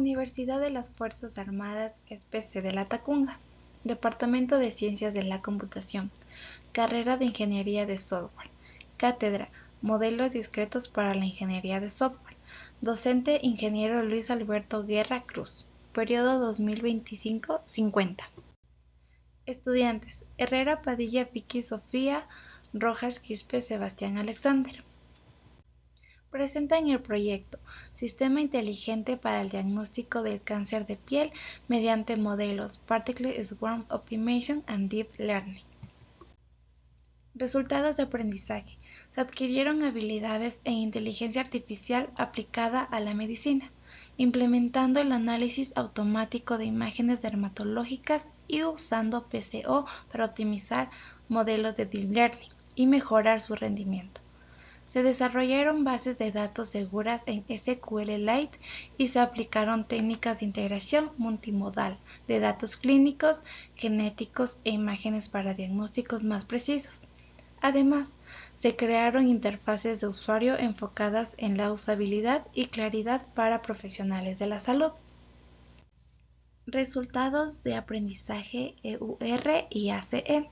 Universidad de las Fuerzas Armadas, especie de la Tacunga, Departamento de Ciencias de la Computación, Carrera de Ingeniería de Software, Cátedra, Modelos Discretos para la Ingeniería de Software, Docente Ingeniero Luis Alberto Guerra Cruz, periodo 2025-50. Estudiantes: Herrera Padilla Vicky Sofía, Rojas Quispe Sebastián Alexander. Presentan el proyecto Sistema Inteligente para el Diagnóstico del Cáncer de Piel mediante modelos Particle Swarm Optimization and Deep Learning. Resultados de aprendizaje. Se adquirieron habilidades en inteligencia artificial aplicada a la medicina, implementando el análisis automático de imágenes dermatológicas y usando PCO para optimizar modelos de Deep Learning y mejorar su rendimiento. Se desarrollaron bases de datos seguras en SQLite y se aplicaron técnicas de integración multimodal de datos clínicos, genéticos e imágenes para diagnósticos más precisos. Además, se crearon interfaces de usuario enfocadas en la usabilidad y claridad para profesionales de la salud. Resultados de aprendizaje EUR y ACE.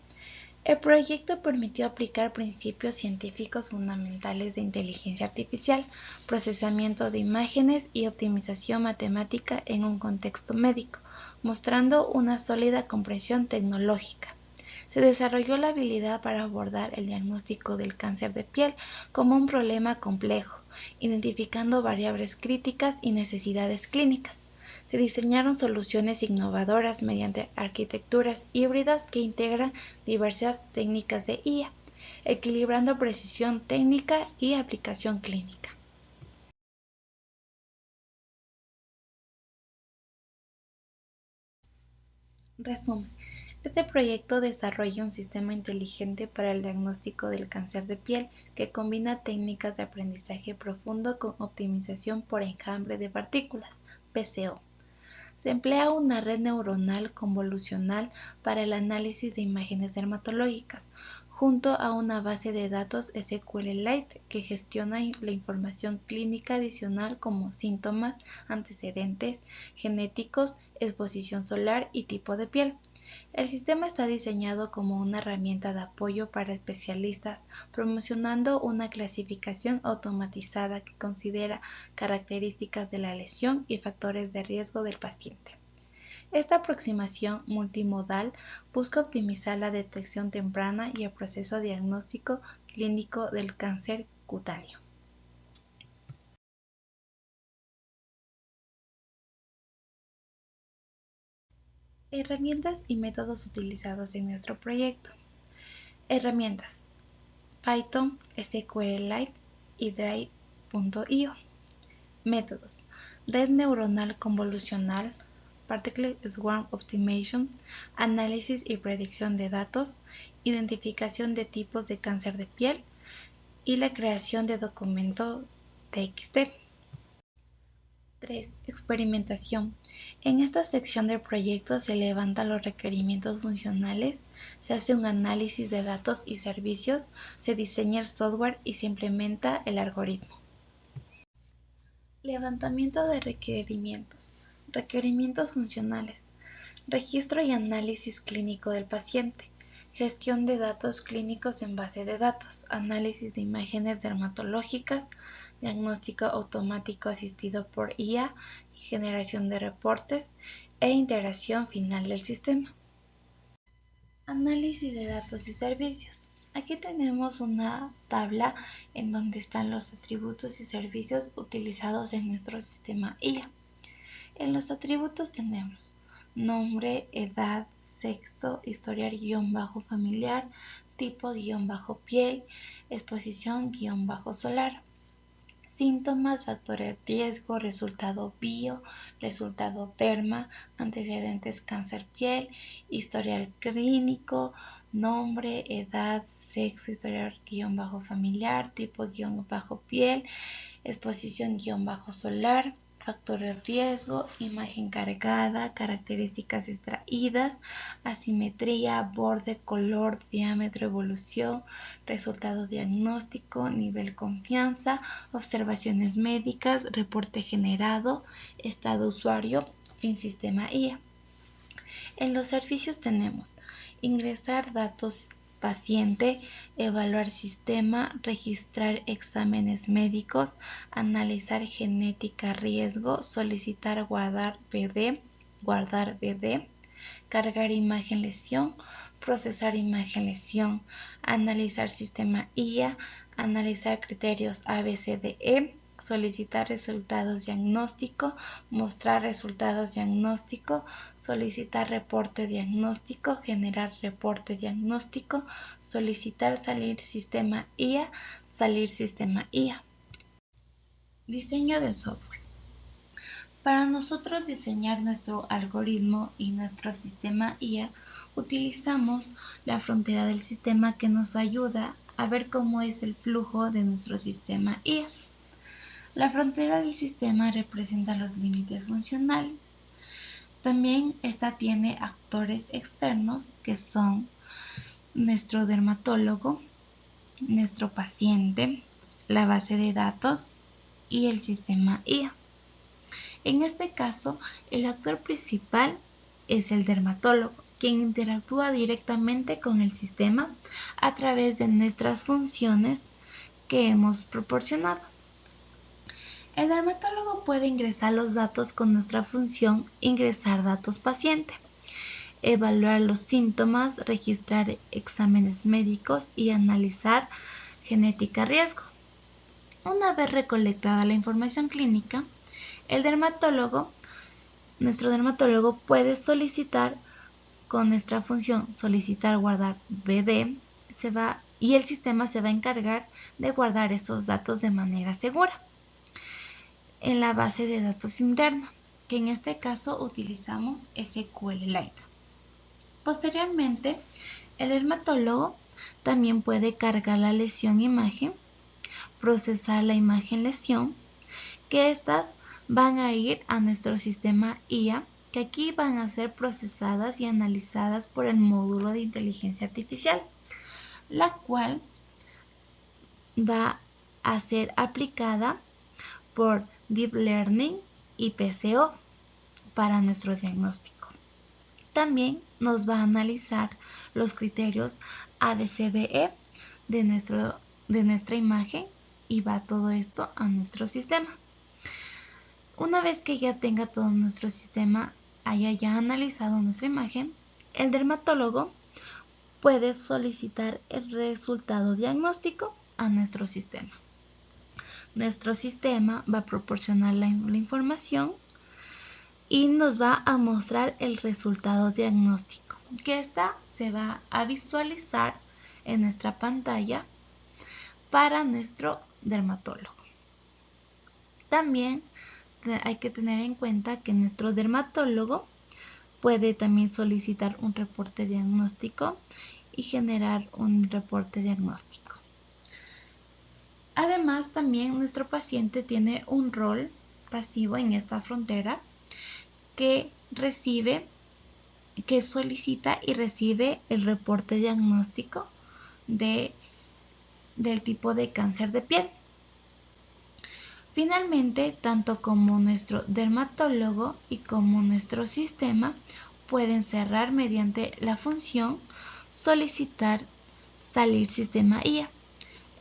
El proyecto permitió aplicar principios científicos fundamentales de inteligencia artificial, procesamiento de imágenes y optimización matemática en un contexto médico, mostrando una sólida comprensión tecnológica. Se desarrolló la habilidad para abordar el diagnóstico del cáncer de piel como un problema complejo, identificando variables críticas y necesidades clínicas. Se diseñaron soluciones innovadoras mediante arquitecturas híbridas que integran diversas técnicas de IA, equilibrando precisión técnica y aplicación clínica. Resumen. Este proyecto desarrolla un sistema inteligente para el diagnóstico del cáncer de piel que combina técnicas de aprendizaje profundo con optimización por enjambre de partículas, PCO. Se emplea una red neuronal convolucional para el análisis de imágenes dermatológicas, junto a una base de datos SQLite que gestiona la información clínica adicional como síntomas, antecedentes genéticos, exposición solar y tipo de piel. El sistema está diseñado como una herramienta de apoyo para especialistas, promocionando una clasificación automatizada que considera características de la lesión y factores de riesgo del paciente. Esta aproximación multimodal busca optimizar la detección temprana y el proceso diagnóstico clínico del cáncer cutáneo. Herramientas y métodos utilizados en nuestro proyecto. Herramientas: Python, SQLite y Drive.io. Métodos: red neuronal convolucional, Particle Swarm Optimization, análisis y predicción de datos, identificación de tipos de cáncer de piel y la creación de documento TXT. 3. Experimentación. En esta sección del proyecto se levantan los requerimientos funcionales, se hace un análisis de datos y servicios, se diseña el software y se implementa el algoritmo. Levantamiento de requerimientos. Requerimientos funcionales. Registro y análisis clínico del paciente. Gestión de datos clínicos en base de datos. Análisis de imágenes dermatológicas. Diagnóstico automático asistido por IA y generación de reportes e integración final del sistema. Análisis de datos y servicios. Aquí tenemos una tabla en donde están los atributos y servicios utilizados en nuestro sistema IA. En los atributos tenemos nombre, edad, sexo, historial-familiar, tipo-piel, exposición-solar. Síntomas, factores de riesgo, resultado bio, resultado derma, antecedentes cáncer piel, historial clínico, nombre, edad, sexo, historial-familiar, tipo-piel, exposición-solar, factores de riesgo, imagen cargada, características extraídas, asimetría, borde, color, diámetro, evolución, resultado diagnóstico, nivel confianza, observaciones médicas, reporte generado, estado usuario, fin sistema IA. En los servicios tenemos ingresar datos paciente, evaluar sistema, registrar exámenes médicos, analizar genética riesgo, solicitar guardar BD, cargar imagen lesión, procesar imagen lesión, analizar sistema IA, analizar criterios ABCDE, solicitar resultados diagnóstico, mostrar resultados diagnóstico, solicitar reporte diagnóstico, generar reporte diagnóstico, solicitar salir sistema IA, salir sistema IA. Diseño del software. Para nosotros diseñar nuestro algoritmo y nuestro sistema IA, utilizamos la frontera del sistema que nos ayuda a ver cómo es el flujo de nuestro sistema IA. La frontera del sistema representa los límites funcionales. También esta tiene actores externos que son nuestro dermatólogo, nuestro paciente, la base de datos y el sistema IA. En este caso, el actor principal es el dermatólogo, quien interactúa directamente con el sistema a través de nuestras funciones que hemos proporcionado. El dermatólogo puede ingresar los datos con nuestra función ingresar datos paciente, evaluar los síntomas, registrar exámenes médicos y analizar genética riesgo. Una vez recolectada la información clínica, nuestro dermatólogo puede solicitar con nuestra función solicitar guardar BD y el sistema se va a encargar de guardar estos datos de manera segura en la base de datos interna, que en este caso utilizamos SQLite. Posteriormente, el dermatólogo también puede cargar la lesión imagen, procesar la imagen lesión, que estas van a ir a nuestro sistema IA, que aquí van a ser procesadas y analizadas por el módulo de inteligencia artificial, la cual va a ser aplicada por Deep Learning y PCO para nuestro diagnóstico. También nos va a analizar los criterios ABCDE de nuestra imagen y va todo esto a nuestro sistema. Una vez que ya tenga todo nuestro sistema, haya ya analizado nuestra imagen, el dermatólogo puede solicitar el resultado diagnóstico a nuestro sistema. Nuestro sistema va a proporcionar la información y nos va a mostrar el resultado diagnóstico, que esta se va a visualizar en nuestra pantalla para nuestro dermatólogo. También hay que tener en cuenta que nuestro dermatólogo puede también solicitar un reporte diagnóstico y generar un reporte diagnóstico. Además, también nuestro paciente tiene un rol pasivo en esta frontera que solicita y recibe el reporte diagnóstico del tipo de cáncer de piel. Finalmente, tanto como nuestro dermatólogo y como nuestro sistema pueden cerrar mediante la función solicitar salir sistema IA.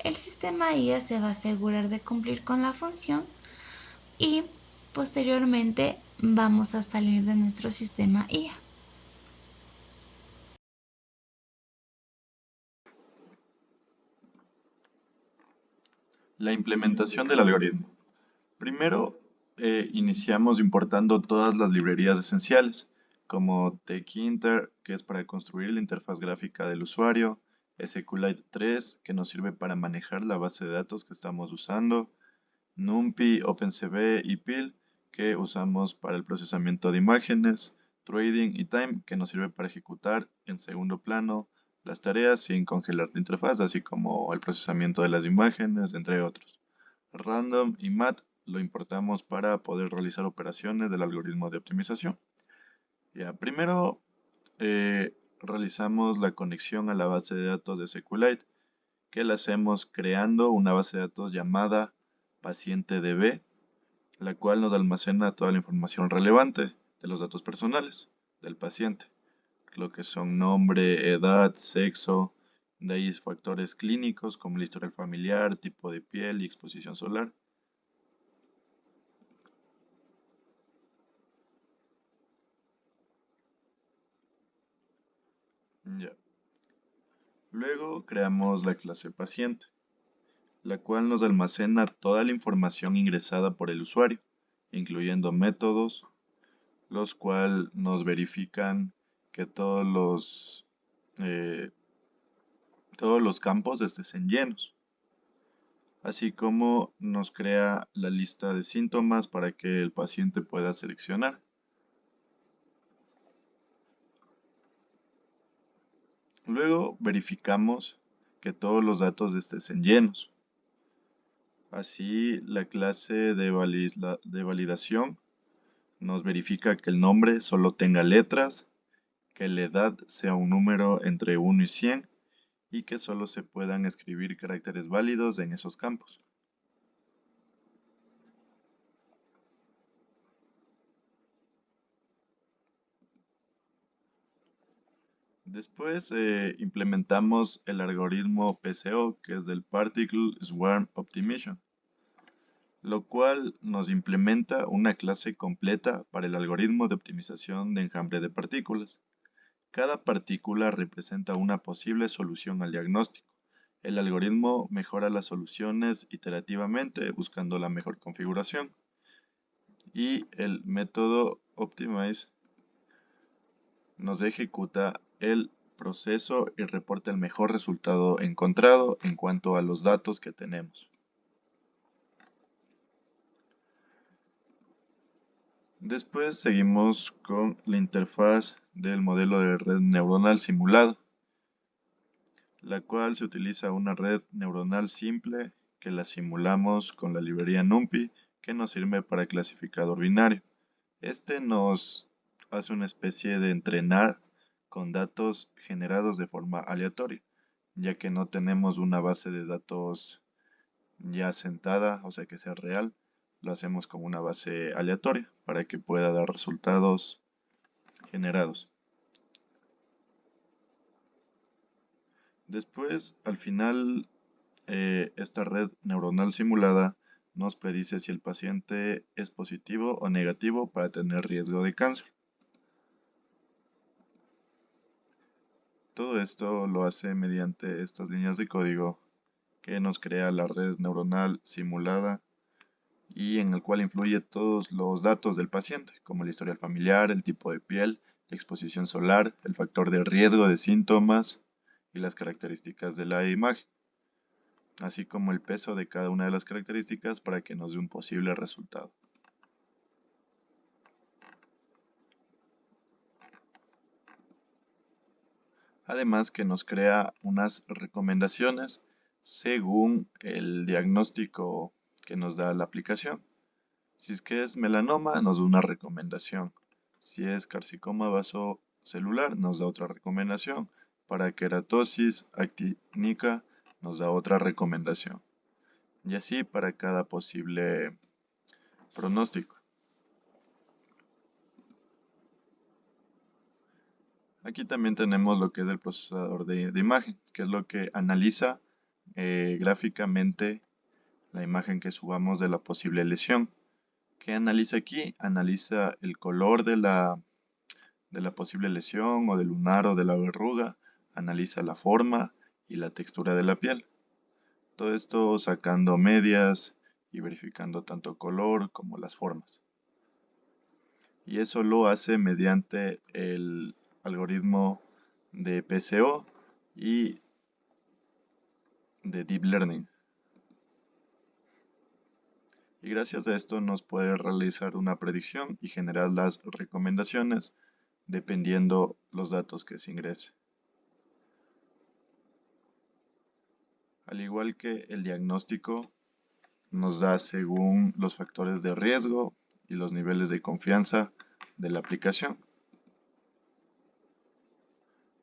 El sistema IA se va a asegurar de cumplir con la función y posteriormente vamos a salir de nuestro sistema IA. La implementación del algoritmo. Primero, iniciamos importando todas las librerías esenciales, como Tkinter, que es para construir la interfaz gráfica del usuario, SQLite 3, que nos sirve para manejar la base de datos que estamos usando, NumPy, OpenCV y PIL, que usamos para el procesamiento de imágenes, Trading y Time, que nos sirve para ejecutar en segundo plano las tareas sin congelar la interfaz, así como el procesamiento de las imágenes, entre otros. Random y Mat lo importamos para poder realizar operaciones del algoritmo de optimización. Ya, primero realizamos la conexión a la base de datos de SQLite, que la hacemos creando una base de datos llamada PacienteDB, la cual nos almacena toda la información relevante de los datos personales del paciente, lo que son nombre, edad, sexo, de ahí factores clínicos como el historial familiar, tipo de piel y exposición solar. Ya. Luego creamos la clase paciente, la cual nos almacena toda la información ingresada por el usuario, incluyendo métodos, los cuales nos verifican que todos los campos estén llenos, así como nos crea la lista de síntomas para que el paciente pueda seleccionar. Luego verificamos que todos los datos estén llenos. Así, la clase de validación nos verifica que el nombre solo tenga letras, que la edad sea un número entre 1 y 100 y que solo se puedan escribir caracteres válidos en esos campos. Después implementamos el algoritmo PSO, que es del Particle Swarm Optimization, lo cual nos implementa una clase completa para el algoritmo de optimización de enjambre de partículas. Cada partícula representa una posible solución al diagnóstico. El algoritmo mejora las soluciones iterativamente buscando la mejor configuración. Y el método Optimize nos ejecuta el proceso y reporta el mejor resultado encontrado en cuanto a los datos que tenemos. Después seguimos con la interfaz del modelo de red neuronal simulado, la cual se utiliza una red neuronal simple que la simulamos con la librería NumPy, que nos sirve para clasificador binario. Este nos hace una especie de entrenar con datos generados de forma aleatoria, ya que no tenemos una base de datos ya sentada, o sea que sea real, lo hacemos como una base aleatoria para que pueda dar resultados generados. Después, al final, esta red neuronal simulada nos predice si el paciente es positivo o negativo para tener riesgo de cáncer. Todo esto lo hace mediante estas líneas de código que nos crea la red neuronal simulada y en el cual influye todos los datos del paciente, como el historial familiar, el tipo de piel, la exposición solar, el factor de riesgo de síntomas y las características de la imagen, así como el peso de cada una de las características para que nos dé un posible resultado. Además que nos crea unas recomendaciones según el diagnóstico que nos da la aplicación. Si es que es melanoma, nos da una recomendación. Si es carcinoma vasocelular, nos da otra recomendación. Para queratosis actínica, nos da otra recomendación. Y así para cada posible pronóstico. Aquí también tenemos lo que es el procesador de imagen, que es lo que analiza gráficamente la imagen que subamos de la posible lesión. ¿Qué analiza aquí? Analiza el color de la posible lesión o del lunar o de la verruga, analiza la forma y la textura de la piel. Todo esto sacando medias y verificando tanto color como las formas. Y eso lo hace mediante el algoritmo de PSO y de Deep Learning. Y gracias a esto nos puede realizar una predicción y generar las recomendaciones dependiendo los datos que se ingrese. Al igual que el diagnóstico, nos da según los factores de riesgo y los niveles de confianza de la aplicación.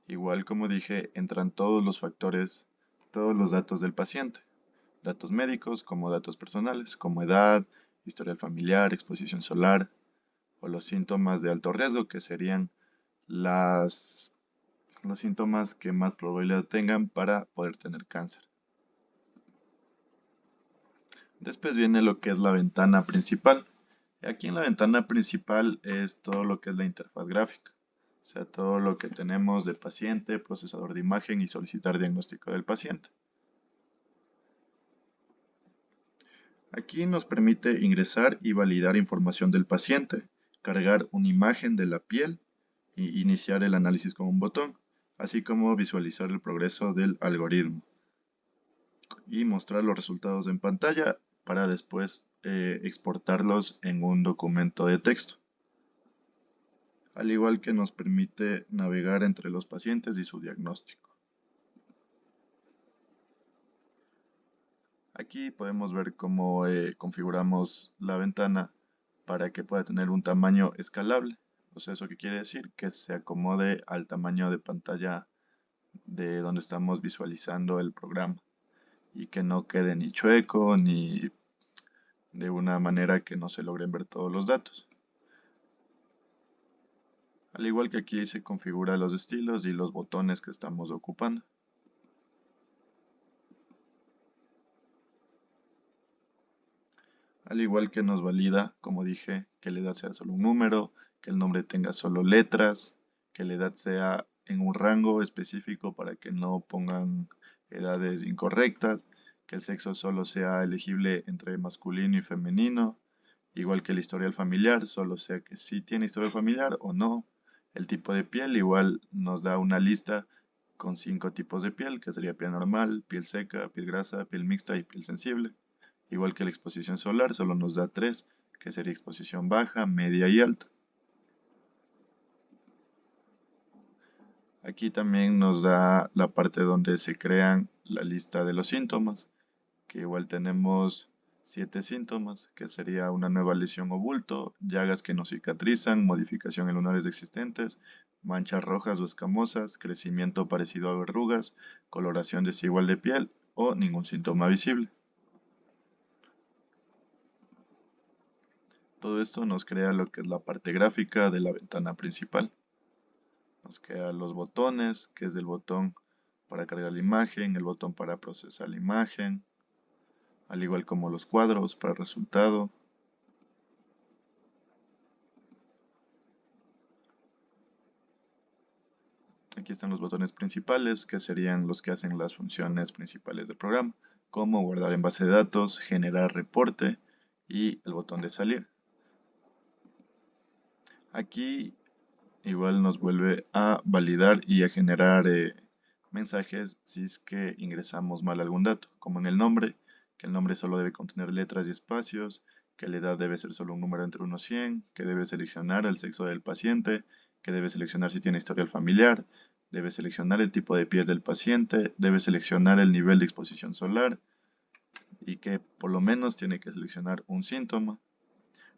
Igual como dije, entran todos los factores, todos los datos del paciente, datos médicos como datos personales, como edad, historial familiar, exposición solar o los síntomas de alto riesgo, que serían los síntomas que más probabilidad tengan para poder tener cáncer. Después viene lo que es la ventana principal. Aquí en la ventana principal es todo lo que es la interfaz gráfica, o sea, todo lo que tenemos de paciente, procesador de imagen y solicitar diagnóstico del paciente. Aquí nos permite ingresar y validar información del paciente, cargar una imagen de la piel e iniciar el análisis con un botón, así como visualizar el progreso del algoritmo y mostrar los resultados en pantalla para después exportarlos en un documento de texto. Al igual que nos permite navegar entre los pacientes y su diagnóstico. Aquí podemos ver cómo configuramos la ventana para que pueda tener un tamaño escalable. O sea, ¿eso qué quiere decir? Que se acomode al tamaño de pantalla de donde estamos visualizando el programa y que no quede ni chueco ni de una manera que no se logren ver todos los datos. Al igual que aquí se configura los estilos y los botones que estamos ocupando. Al igual que nos valida, como dije, que la edad sea solo un número, que el nombre tenga solo letras, que la edad sea en un rango específico para que no pongan edades incorrectas, que el sexo solo sea elegible entre masculino y femenino, igual que el historial familiar, solo sea que si tiene historial familiar o no. El tipo de piel igual nos da una lista con 5 tipos de piel, que sería piel normal, piel seca, piel grasa, piel mixta y piel sensible. Igual que la exposición solar, solo nos da 3, que sería exposición baja, media y alta. Aquí también nos da la parte donde se crean la lista de los síntomas, que igual tenemos 7 síntomas, que sería una nueva lesión o bulto, llagas que no cicatrizan, modificación en lunares existentes, manchas rojas o escamosas, crecimiento parecido a verrugas, coloración desigual de piel o ningún síntoma visible. Todo esto nos crea lo que es la parte gráfica de la ventana principal. Nos crea los botones, que es el botón para cargar la imagen, el botón para procesar la imagen, al igual como los cuadros para el resultado. Aquí están los botones principales, que serían los que hacen las funciones principales del programa, como guardar en base de datos, generar reporte y el botón de salir. Aquí igual nos vuelve a validar y a generar mensajes si es que ingresamos mal algún dato, como en el nombre, que el nombre solo debe contener letras y espacios, que la edad debe ser solo un número entre 1 y 100, que debe seleccionar el sexo del paciente, que debe seleccionar si tiene historial familiar, debe seleccionar el tipo de piel del paciente, debe seleccionar el nivel de exposición solar y que por lo menos tiene que seleccionar un síntoma.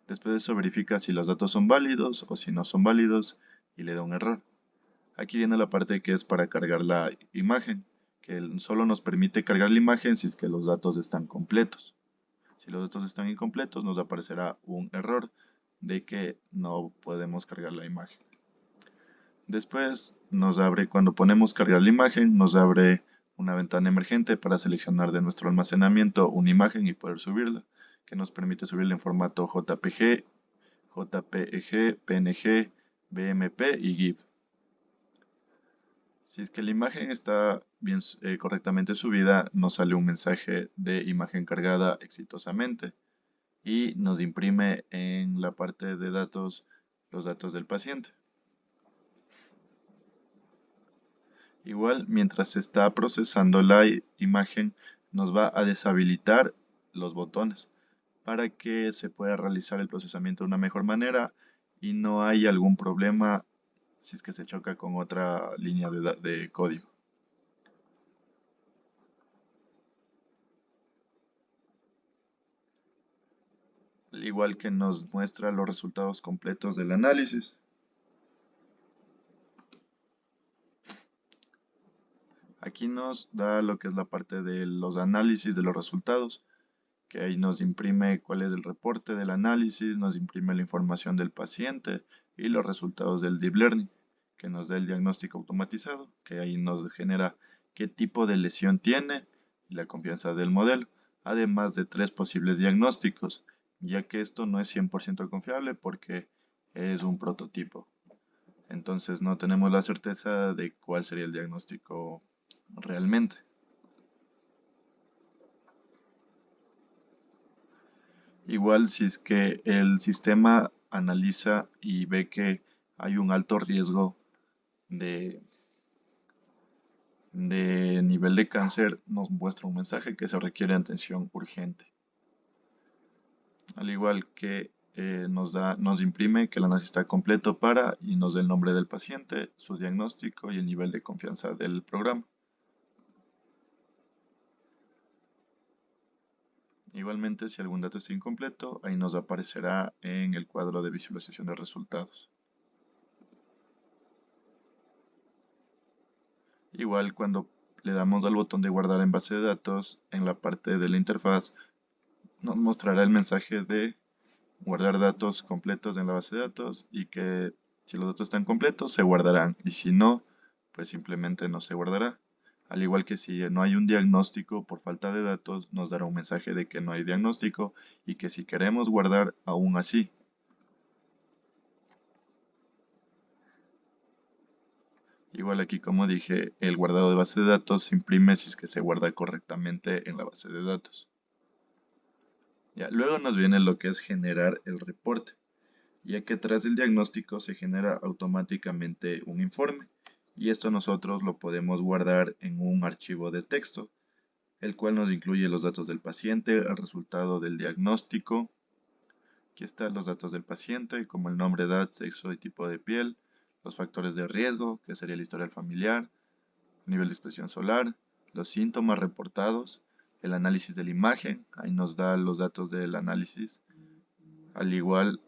Después de eso verifica si los datos son válidos o si no son válidos y le da un error. Aquí viene la parte que es para cargar la imagen, que solo nos permite cargar la imagen si es que los datos están completos. Si los datos están incompletos nos aparecerá un error de que no podemos cargar la imagen. Después nos abre, cuando ponemos cargar la imagen, nos abre una ventana emergente para seleccionar de nuestro almacenamiento una imagen y poder subirla, que nos permite subirla en formato JPG, JPEG, PNG, BMP y GIF. Si es que la imagen está bien, correctamente subida, nos sale un mensaje de imagen cargada exitosamente y nos imprime en la parte de datos los datos del paciente. Igual, mientras se está procesando la imagen, nos va a deshabilitar los botones para que se pueda realizar el procesamiento de una mejor manera y no haya algún problema si es que se choca con otra línea de código. al igual que nos muestra los resultados completos del análisis. Aquí nos da lo que es la parte de los análisis de los resultados, que ahí nos imprime cuál es el reporte del análisis, nos imprime la información del paciente y los resultados del Deep Learning, que nos da el diagnóstico automatizado, que ahí nos genera qué tipo de lesión tiene y la confianza del modelo, además de 3 posibles diagnósticos, ya que esto no es 100% confiable porque es un prototipo. Entonces no tenemos la certeza de cuál sería el diagnóstico realmente. Igual si es que el sistema analiza y ve que hay un alto riesgo de, de nivel de cáncer, nos muestra un mensaje que se requiere atención urgente. Al igual que nos imprime que el análisis está completo para y nos da el nombre del paciente, su diagnóstico y el nivel de confianza del programa. Igualmente, si algún dato está incompleto, ahí nos aparecerá en el cuadro de visualización de resultados. Igual cuando le damos al botón de guardar en base de datos, en la parte de la interfaz nos mostrará el mensaje de guardar datos completos en la base de datos y que si los datos están completos se guardarán y si no, pues simplemente no se guardará. Al igual que si no hay un diagnóstico por falta de datos, nos dará un mensaje de que no hay diagnóstico y que si queremos guardar aún así. Igual aquí como dije, el guardado de base de datos se imprime si es que se guarda correctamente en la base de datos. Ya, luego nos viene lo que es generar el reporte, ya que tras el diagnóstico se genera automáticamente un informe y esto nosotros lo podemos guardar en un archivo de texto, el cual nos incluye los datos del paciente, el resultado del diagnóstico. Aquí están los datos del paciente, como el nombre, edad, sexo y tipo de piel, los factores de riesgo, que sería el historial familiar, nivel de expresión solar, los síntomas reportados, el análisis de la imagen, ahí nos da los datos del análisis, al igual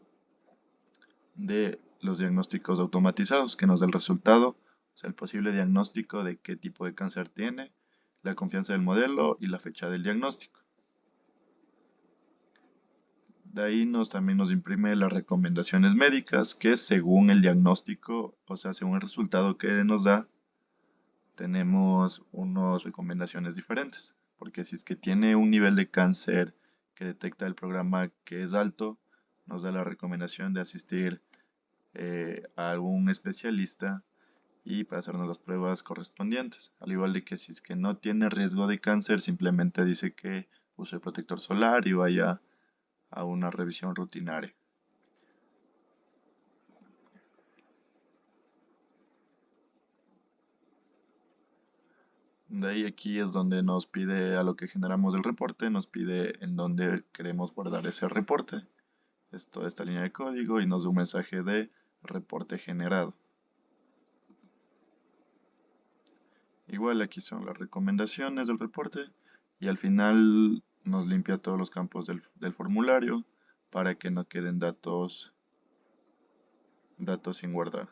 de los diagnósticos automatizados, que nos da el resultado, o sea, el posible diagnóstico de qué tipo de cáncer tiene, la confianza del modelo y la fecha del diagnóstico. De ahí también nos imprime las recomendaciones médicas, que según el diagnóstico, o sea, según el resultado que nos da, tenemos unas recomendaciones diferentes. Porque si es que tiene un nivel de cáncer que detecta el programa que es alto, nos da la recomendación de asistir a algún especialista y para hacernos las pruebas correspondientes. Al igual de que si es que no tiene riesgo de cáncer, simplemente dice que use el protector solar y vaya a una revisión rutinaria. De ahí aquí es donde nos pide a lo que generamos el reporte, nos pide en dónde queremos guardar ese reporte. Es toda esta línea de código y nos da un mensaje de reporte generado. Igual aquí son las recomendaciones del reporte y al final nos limpia todos los campos del formulario para que no queden datos sin guardar.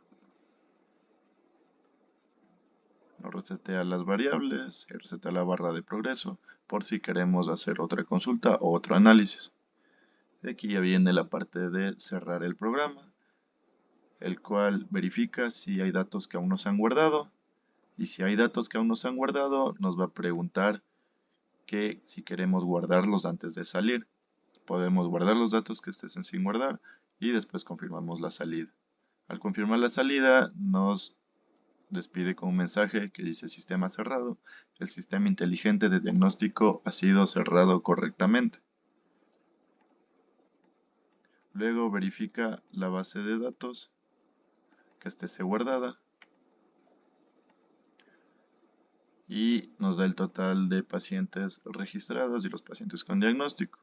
Nos resetea las variables, resetea la barra de progreso por si queremos hacer otra consulta o otro análisis. De aquí ya viene la parte de cerrar el programa, el cual verifica si hay datos que aún no se han guardado y si hay datos que aún no se han guardado nos va a preguntar que si queremos guardarlos antes de salir. Podemos guardar los datos que estén sin guardar y después confirmamos la salida. Al confirmar la salida nos despide con un mensaje que dice sistema cerrado. El sistema inteligente de diagnóstico ha sido cerrado correctamente. Luego verifica la base de datos que esté guardada y nos da el total de pacientes registrados y los pacientes con diagnóstico.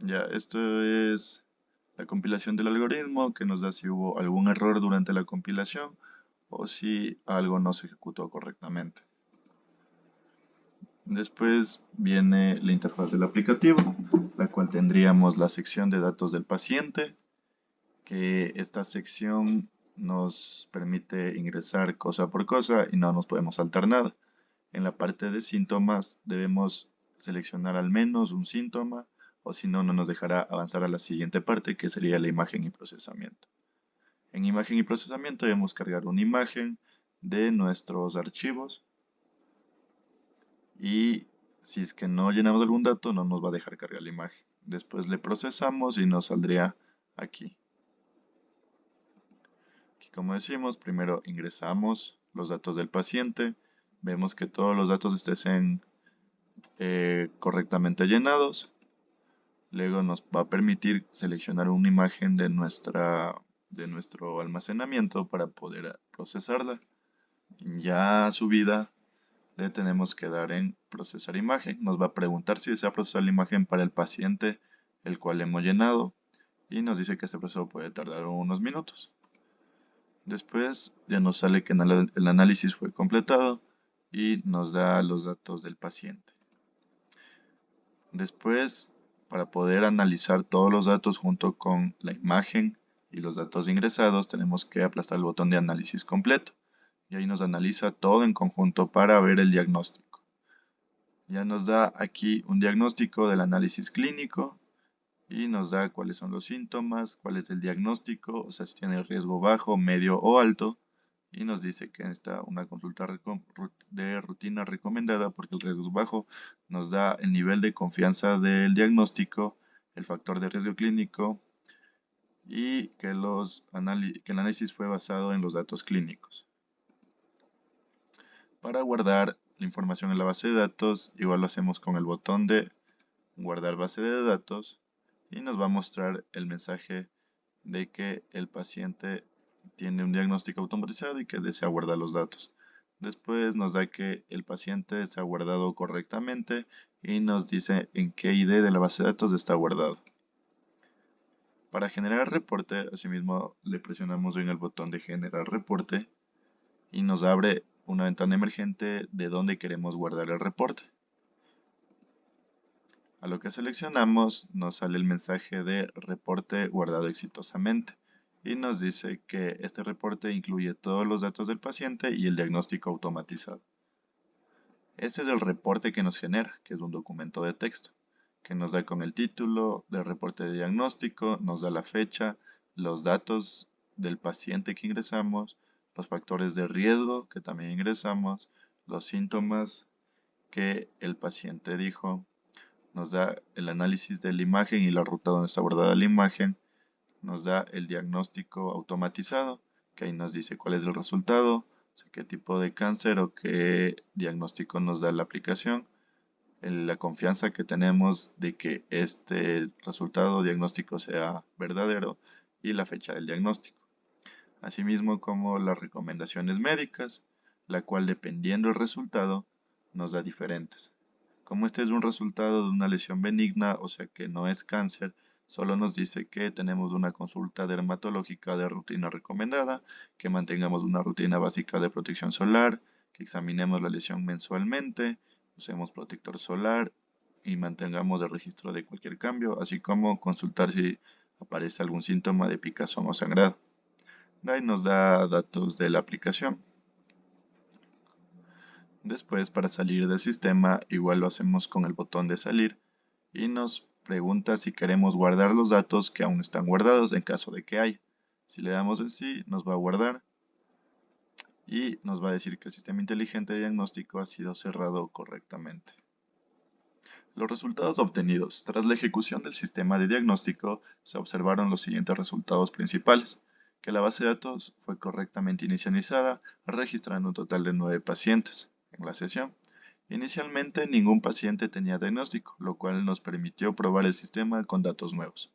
Ya, esto es la compilación del algoritmo que nos da si hubo algún error durante la compilación o si algo no se ejecutó correctamente. Después viene la interfaz del aplicativo, la cual tendríamos la sección de datos del paciente, que esta sección nos permite ingresar cosa por cosa y no nos podemos saltar nada. En la parte de síntomas debemos seleccionar al menos un síntoma o si no, no nos dejará avanzar a la siguiente parte que sería la imagen y procesamiento. En imagen y procesamiento debemos cargar una imagen de nuestros archivos y si es que no llenamos algún dato no nos va a dejar cargar la imagen. Después le procesamos y nos saldría aquí. Aquí como decimos, primero ingresamos los datos del paciente, vemos que todos los datos estén correctamente llenados. Luego nos va a permitir seleccionar una imagen de nuestro almacenamiento para poder procesarla. Ya subida le tenemos que dar en procesar imagen. Nos va a preguntar si desea procesar la imagen para el paciente el cual hemos llenado y nos dice que este proceso puede tardar unos minutos. Después ya nos sale que el análisis fue completado y nos da los datos del paciente. Después, para poder analizar todos los datos junto con la imagen y los datos ingresados, tenemos que aplastar el botón de análisis completo. Y ahí nos analiza todo en conjunto para ver el diagnóstico. Ya nos da aquí un diagnóstico del análisis clínico y nos da cuáles son los síntomas, cuál es el diagnóstico, o sea, si tiene riesgo bajo, medio o alto. Y nos dice que está una consulta de rutina recomendada porque el riesgo bajo nos da el nivel de confianza del diagnóstico, el factor de riesgo clínico y que el análisis fue basado en los datos clínicos. Para guardar la información en la base de datos, igual lo hacemos con el botón de guardar base de datos y nos va a mostrar el mensaje de que el paciente tiene un diagnóstico automatizado y que desea guardar los datos. Después nos da que el paciente se ha guardado correctamente y nos dice en qué ID de la base de datos está guardado. Para generar reporte, asimismo le presionamos en el botón de generar reporte y nos abre una ventana emergente de donde queremos guardar el reporte. A lo que seleccionamos nos sale el mensaje de reporte guardado exitosamente y nos dice que este reporte incluye todos los datos del paciente y el diagnóstico automatizado. Este es el reporte que nos genera, que es un documento de texto, que nos da con el título del reporte de diagnóstico, nos da la fecha, los datos del paciente que ingresamos, los factores de riesgo que también ingresamos, los síntomas que el paciente dijo, nos da el análisis de la imagen y la ruta donde está guardada la imagen, nos da el diagnóstico automatizado, que ahí nos dice cuál es el resultado, o sea, qué tipo de cáncer o qué diagnóstico nos da la aplicación, la confianza que tenemos de que este resultado diagnóstico sea verdadero y la fecha del diagnóstico. Asimismo como las recomendaciones médicas, la cual dependiendo del resultado nos da diferentes. Como este es un resultado de una lesión benigna, o sea que no es cáncer, solo nos dice que tenemos una consulta dermatológica de rutina recomendada, que mantengamos una rutina básica de protección solar, que examinemos la lesión mensualmente, usemos protector solar y mantengamos el registro de cualquier cambio, así como consultar si aparece algún síntoma de picazón o sangrado. Ahí nos da datos de la aplicación. Después, para salir del sistema, igual lo hacemos con el botón de salir y nos pregunta si queremos guardar los datos que aún están guardados en caso de que haya. Si le damos en sí, nos va a guardar y nos va a decir que el sistema inteligente de diagnóstico ha sido cerrado correctamente. Los resultados obtenidos. Tras la ejecución del sistema de diagnóstico, se observaron los siguientes resultados principales. Que la base de datos fue correctamente inicializada, registrando un total de 9 pacientes en la sesión. Inicialmente ningún paciente tenía diagnóstico, lo cual nos permitió probar el sistema con datos nuevos.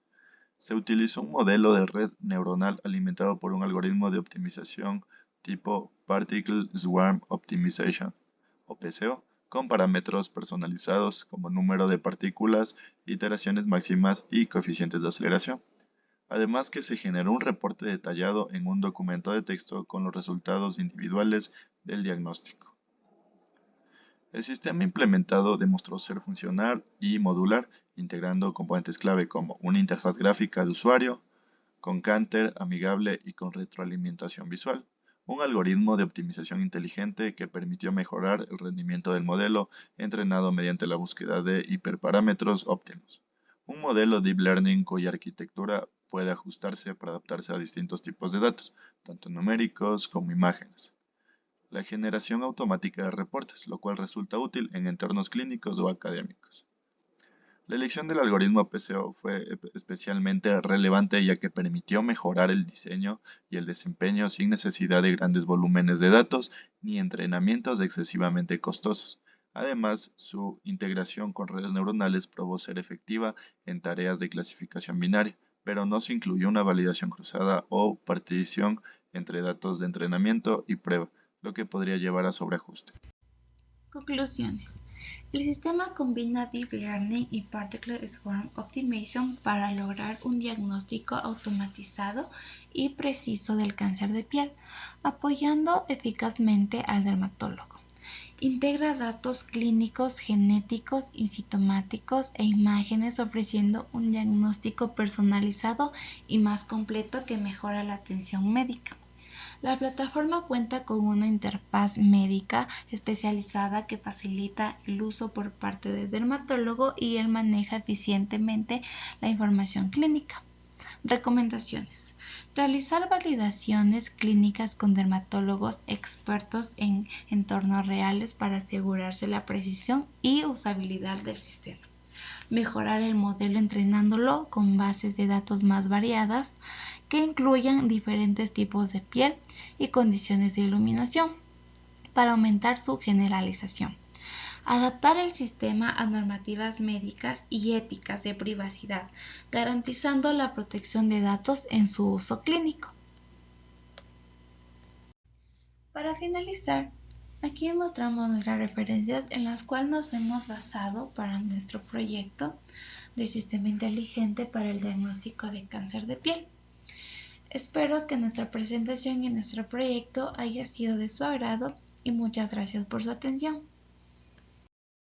Se utilizó un modelo de red neuronal alimentado por un algoritmo de optimización tipo Particle Swarm Optimization, o PSO, con parámetros personalizados como número de partículas, iteraciones máximas y coeficientes de aceleración. Además que se generó un reporte detallado en un documento de texto con los resultados individuales del diagnóstico. El sistema implementado demostró ser funcional y modular, integrando componentes clave como una interfaz gráfica de usuario, con Canter amigable y con retroalimentación visual, un algoritmo de optimización inteligente que permitió mejorar el rendimiento del modelo entrenado mediante la búsqueda de hiperparámetros óptimos, un modelo Deep Learning cuya arquitectura puede ajustarse para adaptarse a distintos tipos de datos, tanto numéricos como imágenes. La generación automática de reportes, lo cual resulta útil en entornos clínicos o académicos. La elección del algoritmo PCO fue especialmente relevante ya que permitió mejorar el diseño y el desempeño sin necesidad de grandes volúmenes de datos ni entrenamientos excesivamente costosos. Además, su integración con redes neuronales probó ser efectiva en tareas de clasificación binaria, pero no se incluyó una validación cruzada o partición entre datos de entrenamiento y prueba, lo que podría llevar a sobreajuste. Conclusiones. El sistema combina Deep Learning y Particle Swarm Optimization para lograr un diagnóstico automatizado y preciso del cáncer de piel, apoyando eficazmente al dermatólogo. Integra datos clínicos, genéticos y sintomáticos e imágenes, ofreciendo un diagnóstico personalizado y más completo que mejora la atención médica. La plataforma cuenta con una interfaz médica especializada que facilita el uso por parte del dermatólogo y él maneja eficientemente la información clínica. Recomendaciones. Realizar validaciones clínicas con dermatólogos expertos en entornos reales para asegurarse la precisión y usabilidad del sistema. Mejorar el modelo entrenándolo con bases de datos más variadas que incluyan diferentes tipos de piel y condiciones de iluminación para aumentar su generalización. Adaptar el sistema a normativas médicas y éticas de privacidad, garantizando la protección de datos en su uso clínico. Para finalizar, aquí mostramos nuestras referencias en las cuales nos hemos basado para nuestro proyecto de sistema inteligente para el diagnóstico de cáncer de piel. Espero que nuestra presentación y nuestro proyecto haya sido de su agrado y muchas gracias por su atención.